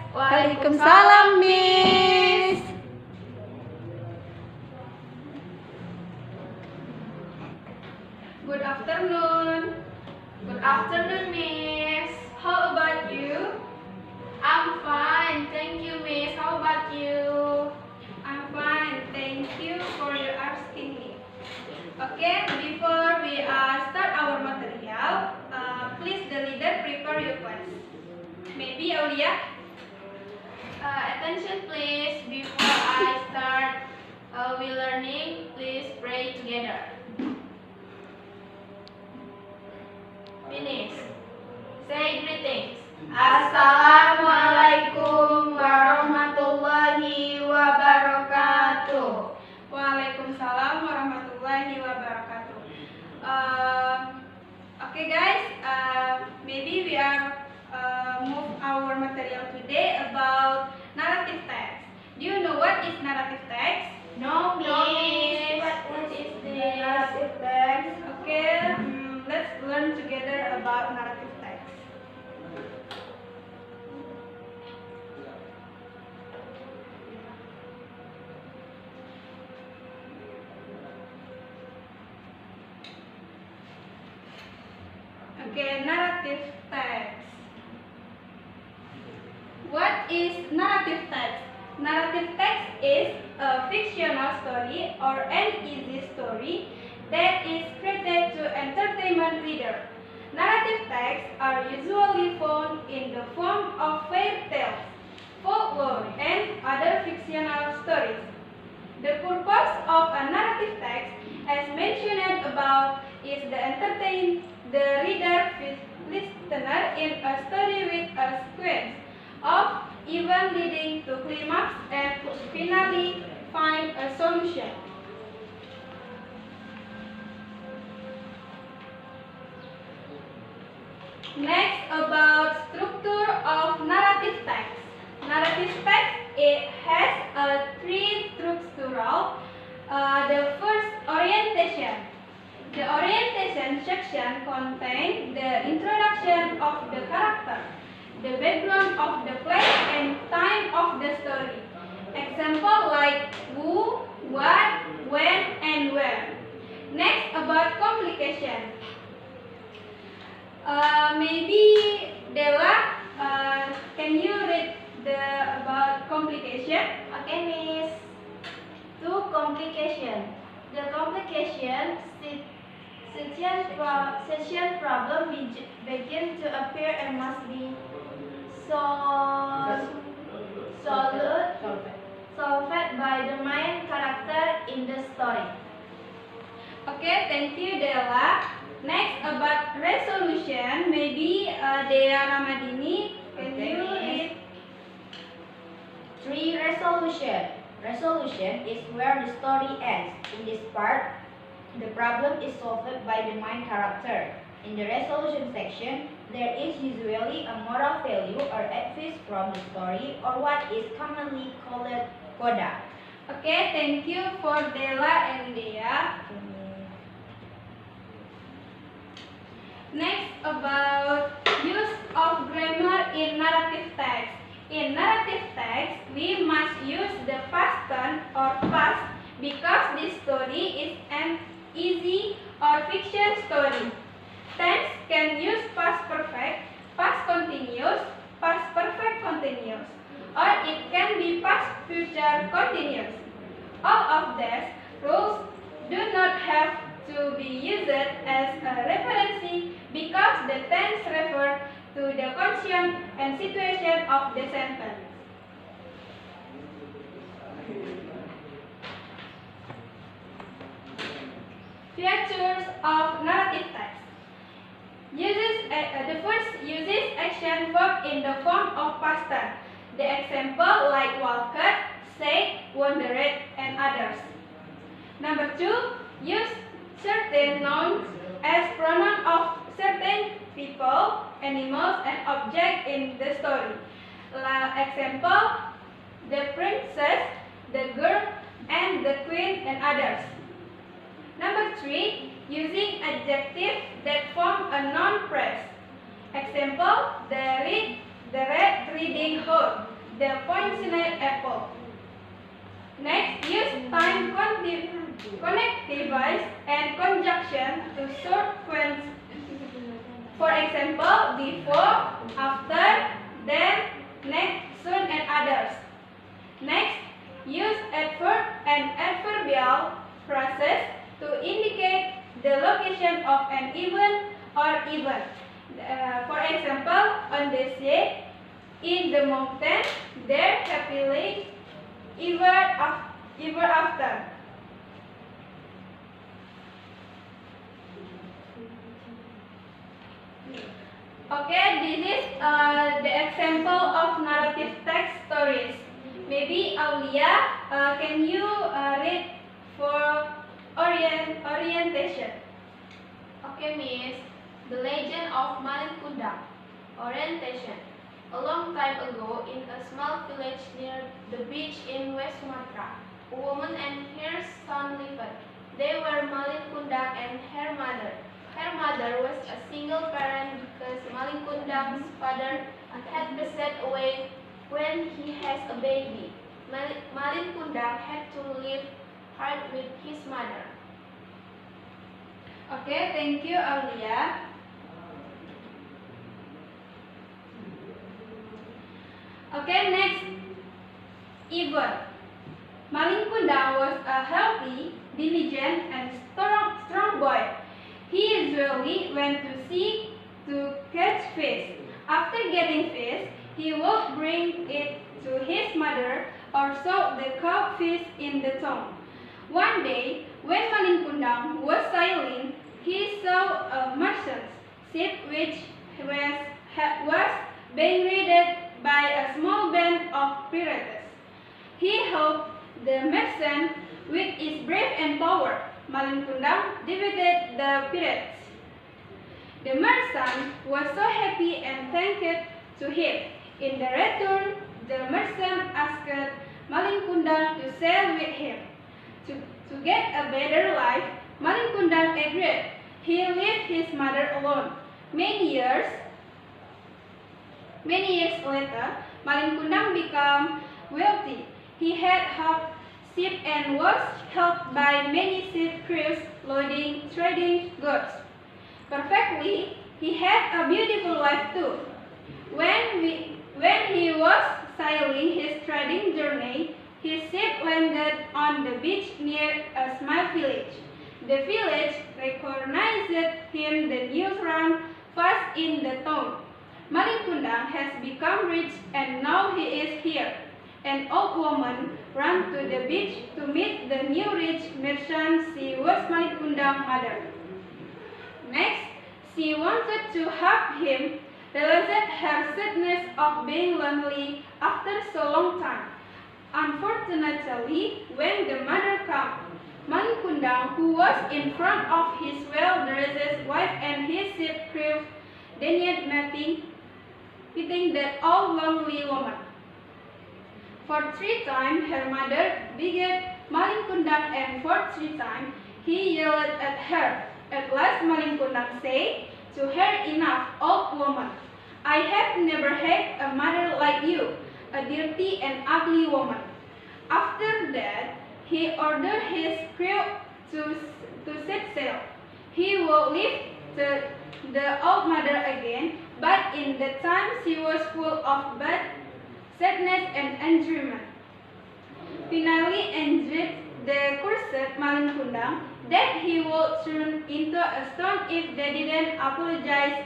Waalaikumsalam, Miss. Good afternoon. Good afternoon, Miss. How about you? I'm fine, thank you, Miss. How about you? I'm fine. Thank you for your asking me. Okay, before we start our material, please the leader prepare your class. Maybe Aulia? Attention, please. Before I start we learning, please pray together. Finish. Say greetings. Assalamualaikum warahmatullahi wabarakatuh. Waalaikumsalam warahmatullahi wabarakatuh. Okay guys, maybe we are move our material today about narrative text. Do you know what is narrative text? No, Miss. What is this? Narrative text. Okay, let's learn together about narrative text. Okay, narrative text. What is narrative text? Narrative text is a fictional story or an easy story that is created to entertainment reader. Narrative texts are usually found in the form of fairy tales, folklore, and other fictional stories. The purpose of a narrative text, as mentioned above, is to entertain the reader listener in a story with a sequence of events leading to climax and finally find a solution. Next, about structure of narrative text. Narrative text, it has three structural. The first, orientation. The orientation section contains the introduction of the character, the background of the place and time of the story. Example like who, what, when, and where. Next, about complication. Maybe Della, can you read about complication? Okay, Miss. To complication. The complication situation problem begin to appear and must be solved by the main character in the story. Okay, thank you, Della. Next, about resolution. Maybe Dea Ramadini, can you read? 3. Resolution. Resolution is where the story ends. In this part, the problem is solved by the main character. In the resolution section, there is usually a moral value or advice from the story or what is commonly called coda. Okay, thank you for Della and Dea. Next, about use of grammar in narrative text. In narrative text, we must use the past tense or past because this story is an easy or fiction story. Tense can use past perfect, past continuous, past perfect continuous, or it can be past future continuous. All of these rules do not have to be used as a reference because the tense refers to the condition and situation of the sentence. Features of narrative text. The first uses action verb in the form of past tense. The example like walked, said, wandered, and others. Number 2, use certain nouns as pronoun of certain people, animals, and objects in the story. Example, the princess, the girl, and the queen, and others. Number 3, using adjectives that form a noun phrase. Example, the red reading hood, the poisoned apple. Next, use time connect device and conjunction to sequence. For example, before, after, then, next, soon, and others. Next, use adverb and adverbial phrases to indicate the location of an event or event. For example, on the sea, in the mountain, there, happily, ever after. Okay, this is the example of narrative text stories. Maybe Aulia, can you read for orientation? Okay, Miss. The Legend of Malin Kundang. Orientation. A long time ago, in a small village near the beach in West Sumatra, a woman and her son lived. They were Malin Kundang and her mother. Her mother was a single parent because Malin Kundang's father had passed away when he has a baby. Malin Kundang had to live hard with his mother. Okay, thank you, Aulia. Okay, next, event. Malin Kundang was a healthy, diligent, and strong boy. He usually went to sea to catch fish. After getting fish, he would bring it to his mother or soak the caught fish in the tomb. One day, when Malin Kundang was sailing, he saw a merchant's ship which was being raided by a small band of pirates. He helped the merchant with his brave and power. Malin Kundang defeated the pirates. The merchant was so happy and thanked to him. In the return, the merchant asked Malin Kundang to sail with him. To get a better life, Malin Kundang agreed. He left his mother alone. Many years later, Malin Kundang became wealthy. He had helped ship and was helped by many ship crews loading trading goods. Perfectly, he had a beautiful wife too. When he was sailing his trading journey, his ship landed on the beach near a small village. The village recognized him. The news ran fast in the town. Malin Kundang has become rich and now he is here. An old woman ran to the beach to meet the new rich merchant. She was Malin Kundang's mother. Next, she wanted to hug him, realized her sadness of being lonely after so long time. Unfortunately, when the mother came, Malin Kundang, who was in front of his well-dressed wife and his ship crew, denied nothing, pitying that old lonely woman. For 3 times her mother begged Malin Kundang, and for 3 times he yelled at her. At last Malin Kundang said to her, "Enough, old woman. I have never had a mother like you, a dirty and ugly woman." After that, he ordered his crew to set sail. He would live the old mother again, but in that time she was full of bad sadness and enjoyment. Finally, enjoyed the cursed Malin Kundang that he would turn into a stone if they didn't apologize.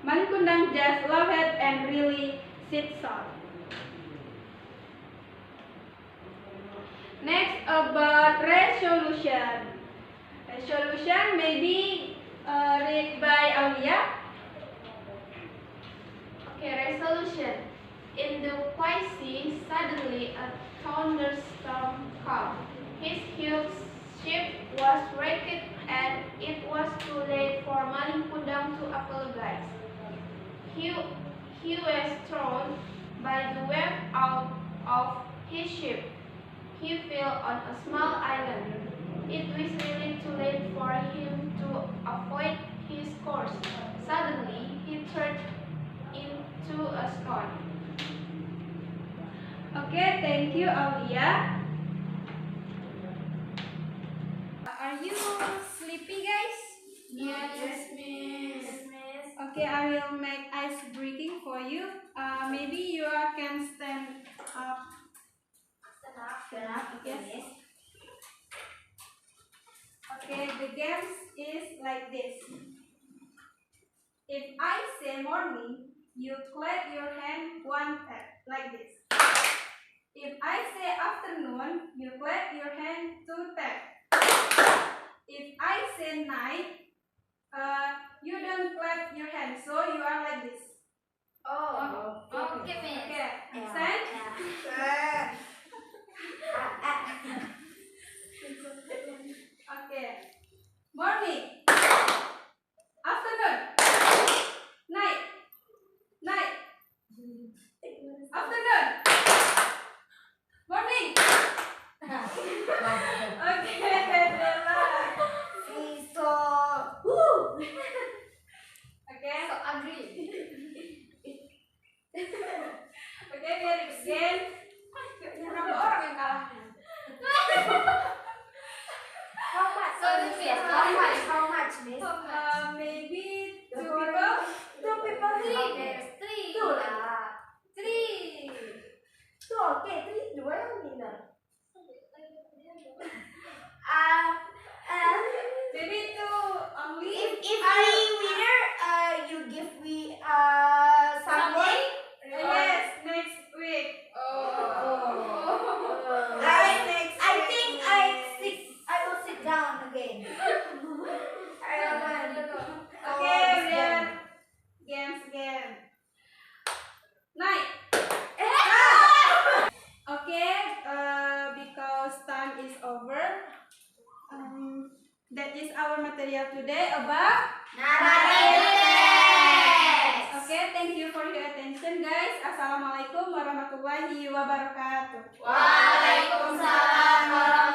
Malin Kundang just laughed and really said so. Next, about resolution. Resolution may be read by Aulia. Okay, resolution. In the quiet sea, suddenly a thunderstorm came. His huge ship was wrecked and it was too late for Malin Kundang to apologize. He was thrown by the wave out of his ship. He fell on a small island. It was really too late for him to avoid his course. Suddenly, he turned into a stone. Okay, thank you, Aulia. Are you sleepy, guys? Yes, Miss. Okay, I will make ice breaking for you. Maybe you can stand up. Yes. Okay, the games is like this. If I say morning, you clap your hand one tap, like this. If I say afternoon, you clap your hand two tap. If I say night, you don't clap your hand, so you are like this. Okay, Miss. Okay, understand? Okay. Morning, afternoon, night, night, afternoon, morning. Okay, relax. Okay. So ugly. Okay, biar again. Berapa orang yang kalah? Sorry, Miss. How much, Miss? Maybe two people. Two people. Three. Two. Three. Two, okay. Three, dua yang winner. Maybe two only. If I winner, you give me Sunday. Yes, next week. I think I will sit down again. I don't want. Okay, Rian. Games again. Night. Okay, because time is over. That is our material today about Narrative text. Okay, thank you for your attention, guys. Assalamualaikum warahmatullahi wabarakatuh. Waalaikumsalam warahmatullahi